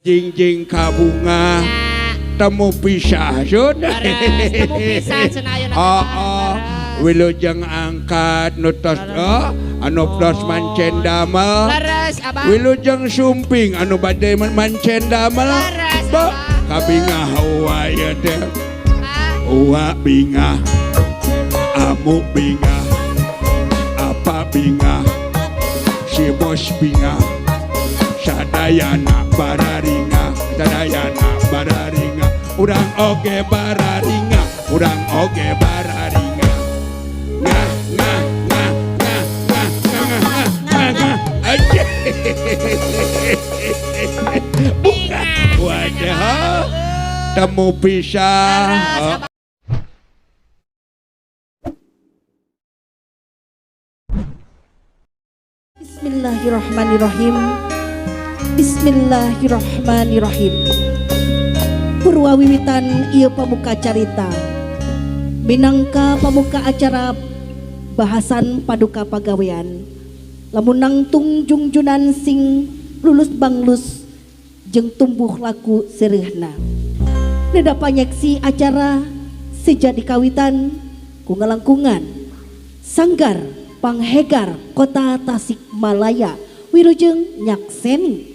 Jingjing kabunga temu pisah sudah. Temu pisah senayon. Wilujeng angkat nutos anu tos mancen damel. Leres abah. Wilujeng sumping anu bade mancen damel. Leres Ba abah. kabingah uwa ya teh. Uwa bingah. Amu bingah. Apa bingah. Si bos bingah. Sadayana bararinga, sadayana bararinga, urang oge bararinga, urang oge bararinga. Ngah ngah ngah ngah ngah ngah ngah ngah. Aje. Buka wajah. Temu pisah. Bismillahirrahmanirrahim. Bismillahirrahmanirrahim. Purwawiwitan ieu pamuka carita minangka pamuka acara bahasan paduka pagawean lamun nangtung jungjunan sing lulus banglus jeung tumbuh laku seureuhna neda panyeksi acara sejadi kawitan ku ngalangkungan Sanggar Panghegar Kota Tasikmalaya Wilujeng Nyakseni.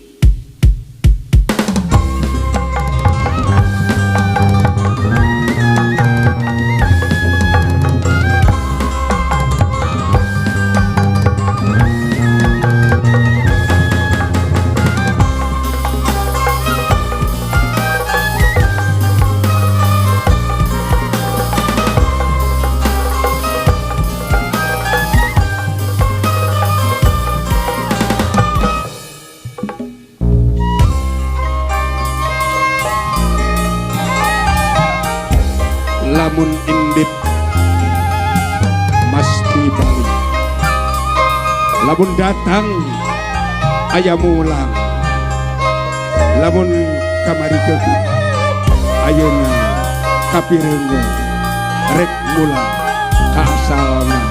Lamun indit mesti balik. Lamun datang aya mulang. Lamun kamari keuk ayeuna kapireungeun rek mulang ka asalna.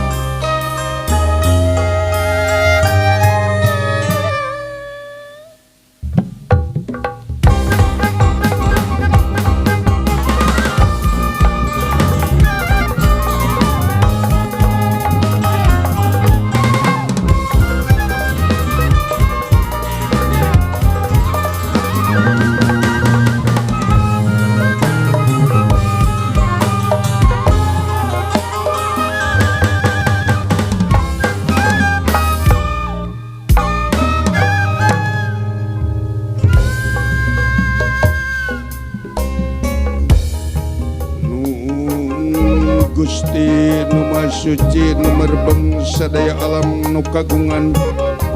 Gusti nu Maha Suci nu merbeng sadaya alam nu kagungan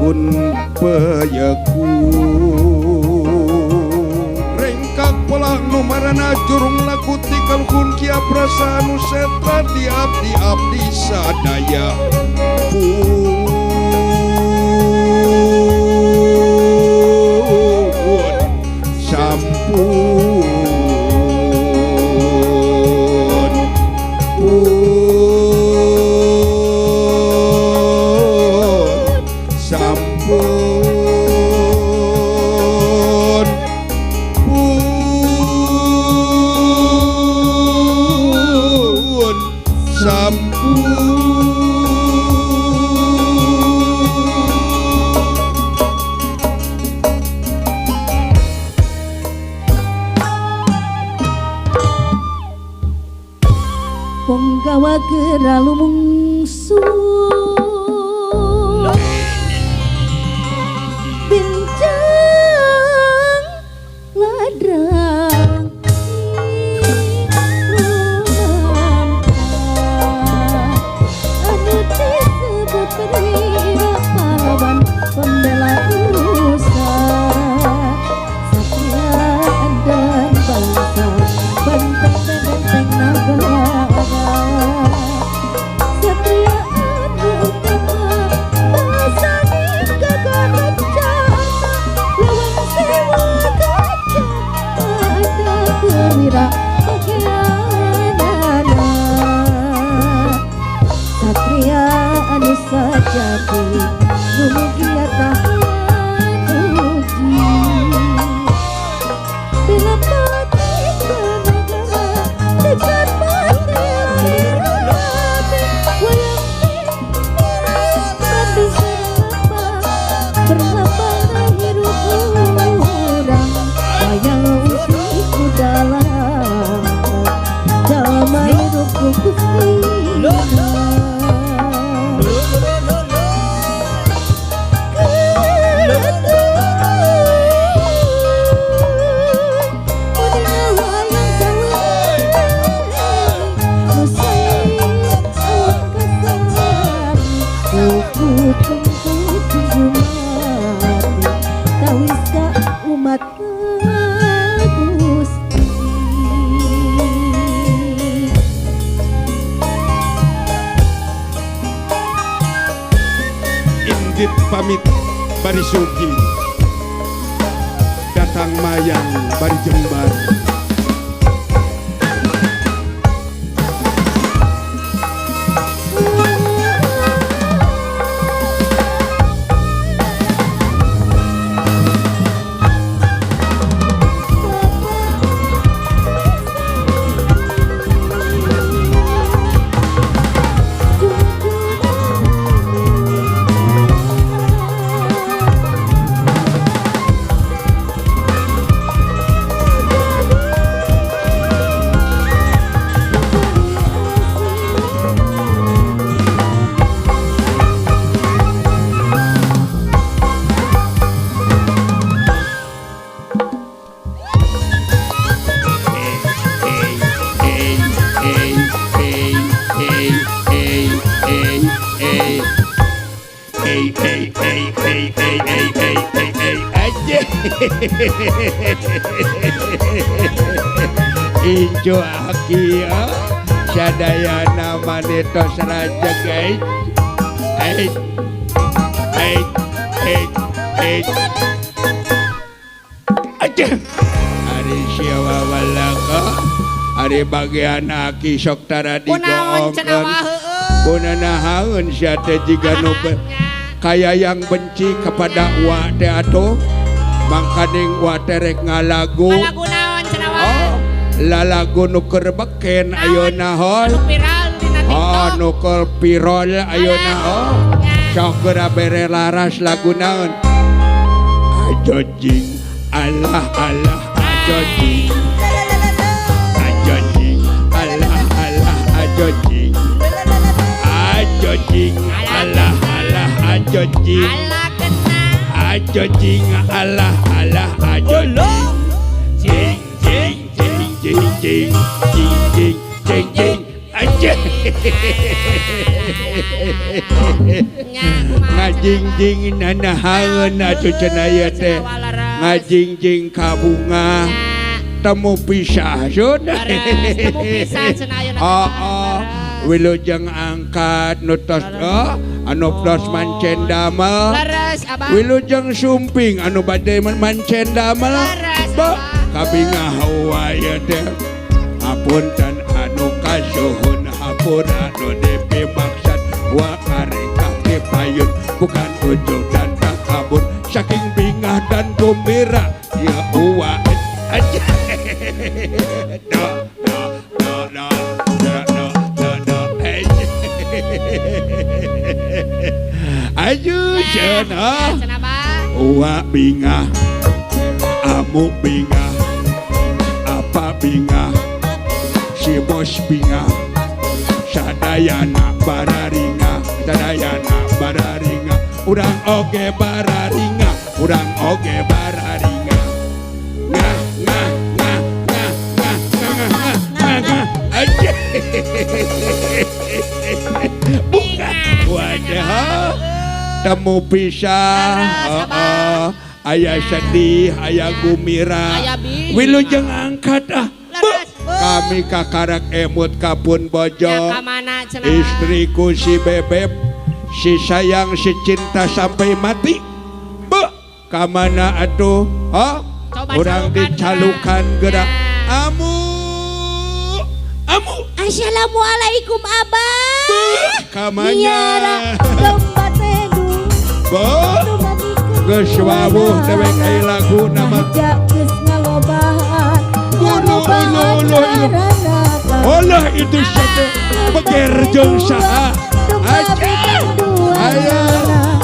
kun payaku rengkak pola nu marana jurung laku tikal kun kia prasa nu setra di abdi sadaya pun sampun Ponggawa gera lumungsu bincang ladrang anu disebut perwira pahlawan pembela urusan satria dan bangsa benteng benteng naga. Satria anu Sigit pamit bari sugi datang mayang bari jembar. Ijo aki ya sadayana manetos raja guys. Aja ari siawa walaka ari bagian aki sok tara digoongkeun kunanahaeun sia teh jiga nu kaya yang benci kepada wa teh atuh mangkaning wa teh rek ngalagu naon cenah lalagu nu keur beken ayeuna hol nu keur pirol ayeuna sok geura bere laras lagu naon ajojing Allah Allah ajojing Allah Allah ajojing Allah Allah ajojing ajojing Allah Allah ajojing jing jing jing jing jing jing jing jing jing aja ngajing jing nanahaeun atuh cenah ieu teh ngajing jing ka bunga temu pisah sudah temu pisah cenah ayeuna wilujeng angkat nutos anu pros mancen damel wilujeng sumping anu bade mancen damel kabingah waya teh hapunten anu kasuhun hapun anu depe maksud wa kareka dipayun bukan ujung dan tak kabur saking bingah dan gembira ya uwa aja ayo cenah uwa bingah amu bingah apa bingah si bos bingah sadayana bararinga urang oge bararinga ngah aja bukan wajah temu pisah aya sedih aya gumira wilujeng angkat kami kakarak emut kapun bojo istriku si bebeb si sayang si cinta sampai mati kamana atuh urang dicalukan gerak amu Assalamualaikum abah kamanya domba tedu geus wawuh dewek aya lagu nama geus ngalobahan olah itu sate beger jeung saha aja aya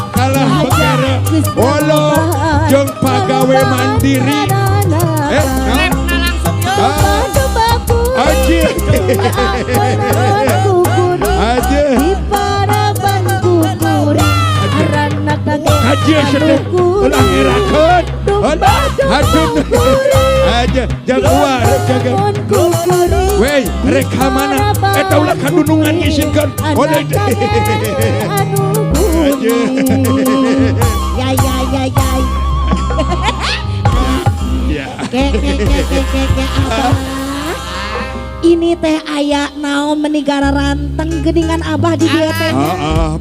kalah beger olah jeung pagawe mandiri aja aja aja sedih ulah ngirakeun hadun aja jagoan jaga wey rek mana eta ulah kadunungan ngisinkeun odeh aja ya ke abah ini teh aya naon menigara ranteng geningan abah di dieu teh.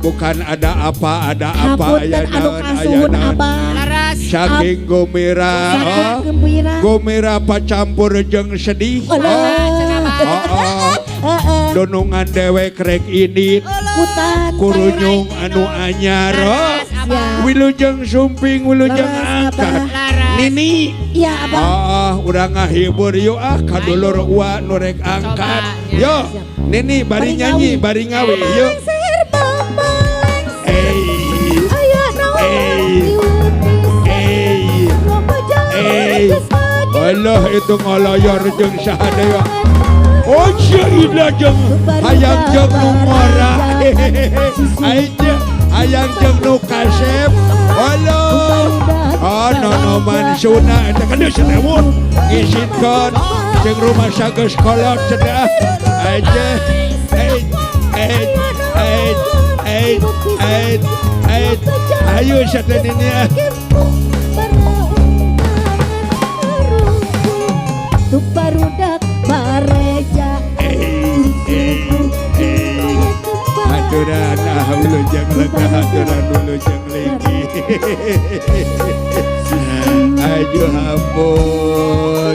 Bukan ada apa Hapunten aya anu naon kasuhun abah. Laras. saking gembira Sangat gembira. gembira pacampur jeung sedih donongan dewek rek ini Kutan kurunyung anu anyar Ya. wilujeng sumping wilujeng Laras, angkat Laras. Nini Ya abah. udah ngahibur yuk kadulur uwa nurek angkat yo Nini bari nyanyi bari ngawi yuk Serba malengser. Aya naon Allah itu ngalayar jeung sadaya oh syaidah jeung hayang jeung nu ngora hayang jeung nu kasep Allah nono mansuna eta kan seremun ngisitkeun jeung rumah sageus kolot cenah aja ayo satenina Tuparudak pareja haturan hulu jeung lega haturan dulu jeung legi ayo ampun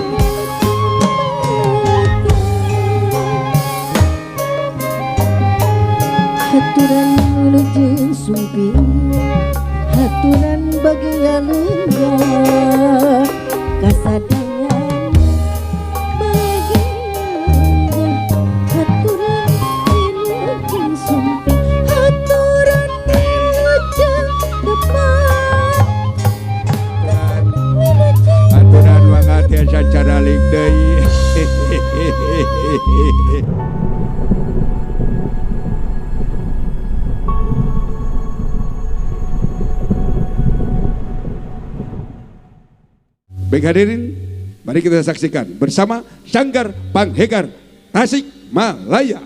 haturan mulujeng sumping haturan bagian lengga kasadangan bagian haturan mulujeng sumping haturan mulujeng depan aturan banget ya secara ligdei baik hadirin mari kita saksikan bersama Sanggar Panghegar Tasik Malaya.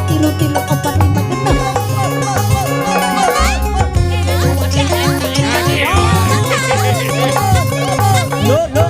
tilu-tilu 4 5 6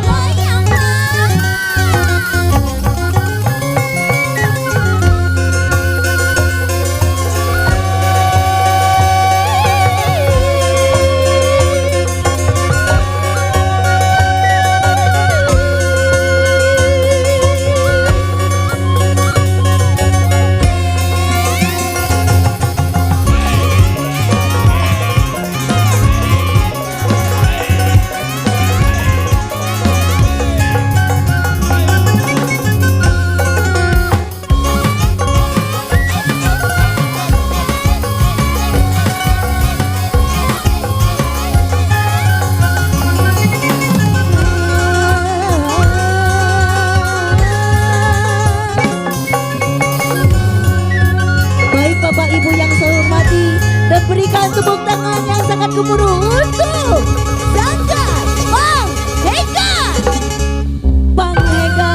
Baik Bapak Ibu yang saya hormati dan berikan tepuk tangan yang sangat gemuruh untuk Sanggar Panghegar. Panghegar.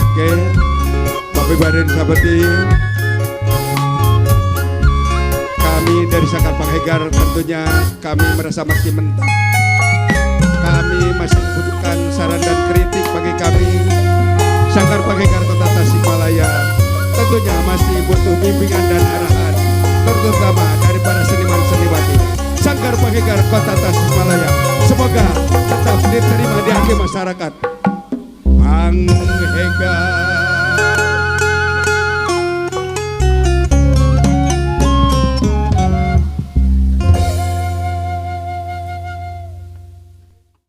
Oke, Bapak Ibu dan sahabat kami dari Sanggar Penghegar tentunya kami merasa makin mentah. Kami masih membutuhkan saran dan kritik bagi kami. Sanggar Penghegar Kota Tasikmalaya tentunya masih butuh bimbingan dan arahan, terutama dari para seniman-seniwati Sanggar Penghegar Kota Tasikmalaya. Semoga tetap diterima di hati masyarakat. Penghegar